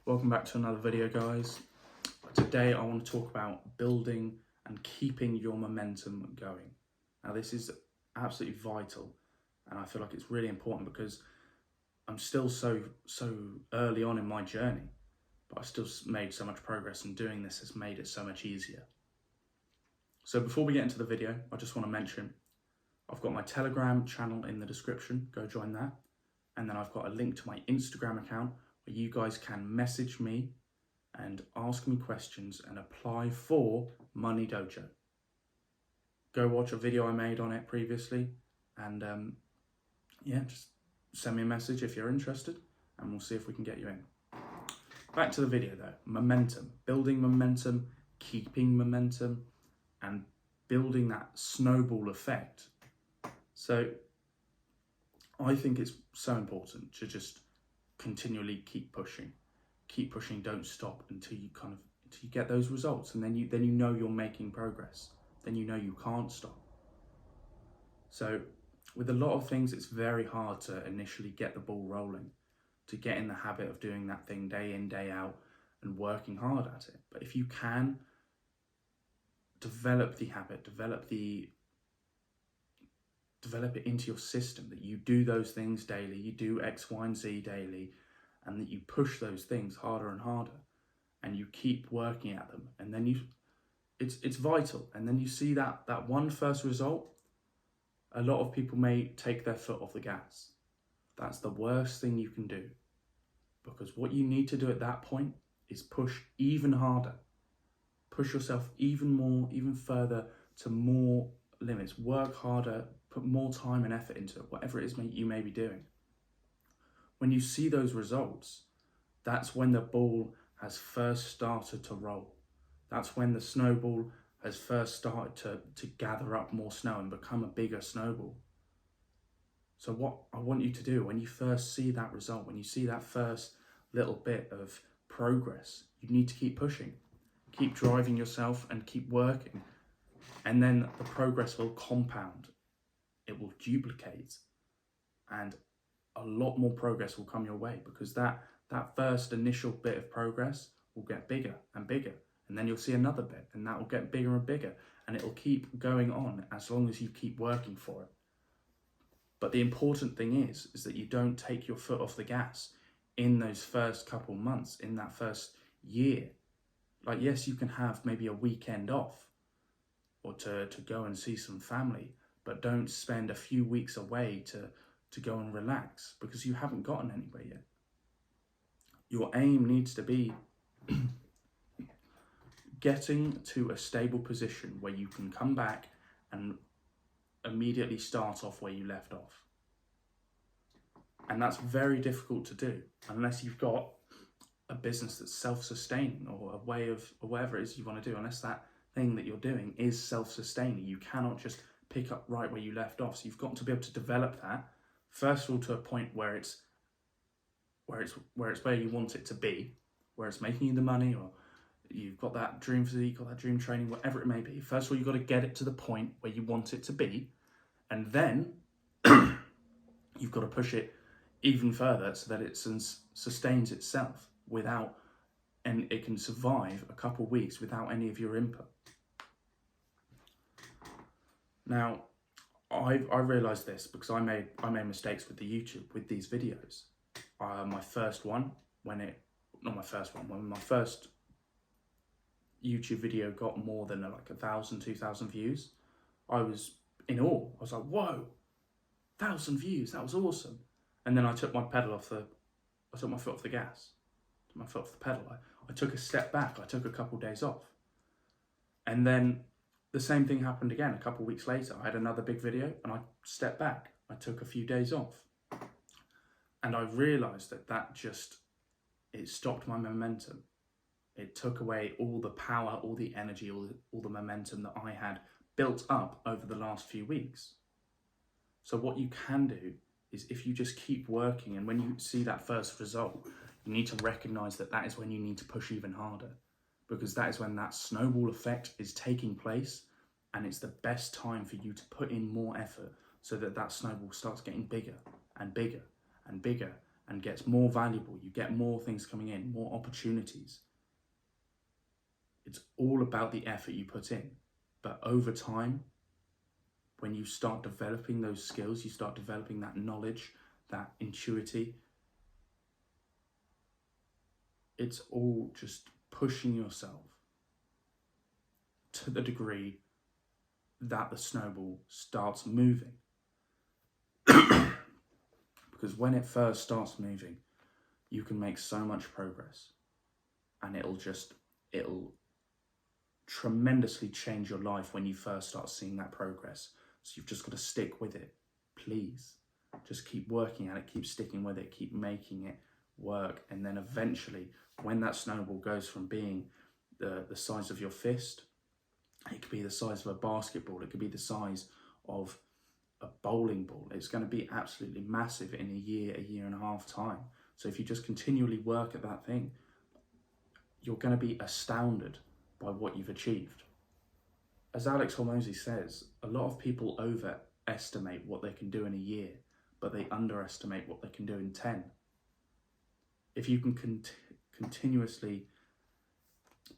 Welcome back to another video, guys. Today I want to talk about building and keeping your momentum going. Now this is absolutely vital, and I feel like it's really important because I'm still so early on in my journey, but I've still made so much progress, and doing this has made it so much easier. So before we get into the video, I just want to mention I've got my Telegram channel in the description, go join that. And then I've got a link to my Instagram account where you guys can message me and ask me questions and apply for Money Dojo. Go watch a video I made on it previously, and just send me a message if you're interested and we'll see if we can get you in. Back to the video though, momentum, building momentum, keeping momentum, and building that snowball effect. So I think it's so important to just continually keep pushing, don't stop until you get those results, and then you know you're making progress. Then you know you can't stop. So with a lot of things, it's very hard to initially get the ball rolling, to get in the habit of doing that thing day in, day out, and working hard at it. But if you can develop the habit, develop it into your system, that you do those things daily, you do X, Y, and Z daily, and that you push those things harder and harder, and you keep working at them, and then it's vital. And then you see that one first result. A lot of people may take their foot off the gas. That's the worst thing you can do, because what you need to do at that point is push even harder, push yourself even more, even further, to more limits, work harder, put more time and effort into it, whatever it is you may be doing. When you see those results, that's when the ball has first started to roll. That's when the snowball has first started to gather up more snow and become a bigger snowball. So what I want you to do when you first see that result, when you see that first little bit of progress, you need to keep pushing, keep driving yourself and keep working. And then the progress will compound, it will duplicate, and a lot more progress will come your way, because that first initial bit of progress will get bigger and bigger, and then you'll see another bit, and that will get bigger and bigger, and it'll keep going on as long as you keep working for it. But the important thing is that you don't take your foot off the gas in those first couple months, in that first year. Like, yes, you can have maybe a weekend off, or to go and see some family, but don't spend a few weeks away to go and relax, because you haven't gotten anywhere yet. Your aim needs to be getting to a stable position where you can come back and immediately start off where you left off. And that's very difficult to do unless you've got a business that's self-sustaining, or a way of, or whatever it is you want to do, unless that thing that you're doing is self-sustaining. You cannot just pick up right where you left off. So you've got to be able to develop that, first of all, to a point where it's where you want it to be, where it's making you the money, or you've got that dream physique or that dream training, whatever it may be. First of all, you've got to get it to the point where you want it to be, and then you've got to push it even further so that it sustains itself and it can survive a couple of weeks without any of your input. Now, I realised this because I made mistakes with the YouTube, with these videos. When my first YouTube video got more than like 1,000, 2,000 views, I was in awe. I was like, whoa, 1,000 views, that was awesome. And then I took my foot off the gas, my foot off the pedal. I took a step back, I took a couple of days off. And then the same thing happened again a couple of weeks later. I had another big video and I stepped back. I took a few days off. And I realised it stopped my momentum. It took away all the power, all the energy, all the momentum that I had built up over the last few weeks. So what you can do is, if you just keep working, and when you see that first result, you need to recognise that is when you need to push even harder, because that is when that snowball effect is taking place, and it's the best time for you to put in more effort so that snowball starts getting bigger and bigger and bigger and gets more valuable. You get more things coming in, more opportunities. It's all about the effort you put in. But over time, when you start developing those skills, you start developing that knowledge, that intuitivity, it's all just pushing yourself to the degree that the snowball starts moving. Because when it first starts moving, you can make so much progress, and it'll tremendously change your life when you first start seeing that progress. So you've just got to stick with it, please. Just keep working at it, keep sticking with it, keep making it work. And then eventually, when that snowball goes from being the size of your fist, it could be the size of a basketball, it could be the size of a bowling ball. It's going to be absolutely massive in a year and a half time. So if you just continually work at that thing, you're going to be astounded by what you've achieved. As Alex Hormozi says, a lot of people overestimate what they can do in a year, but they underestimate what they can do in 10. If you can continuously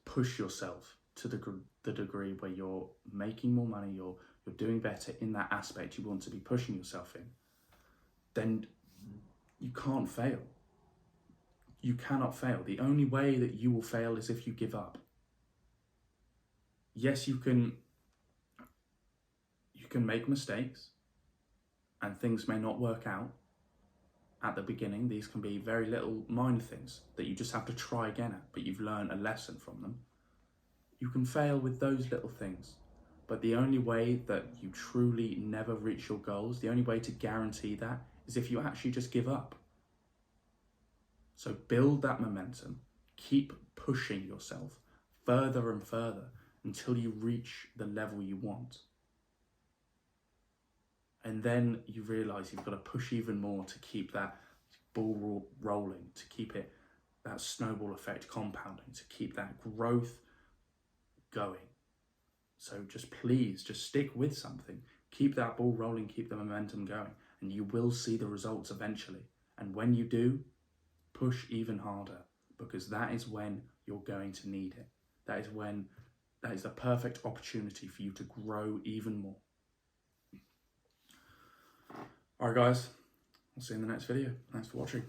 push yourself to the degree where you're making more money, you're doing better in that aspect you want to be pushing yourself in, then you can't fail. You cannot fail. The only way that you will fail is if you give up. Yes, you can make mistakes and things may not work out at the beginning. These can be very little minor things that you just have to try again at, but you've learned a lesson from them. You can fail with those little things, but the only way that you truly never reach your goals, the only way to guarantee that, is if you actually just give up. So build that momentum, keep pushing yourself further and further until you reach the level you want. And then you realize you've got to push even more to keep that ball rolling, to keep that snowball effect compounding, to keep that growth going. So please stick with something. Keep that ball rolling, keep the momentum going, and you will see the results eventually. And when you do, push even harder, because that is when you're going to need it. That is the perfect opportunity for you to grow even more. Alright guys, I'll see you in the next video. Thanks for watching.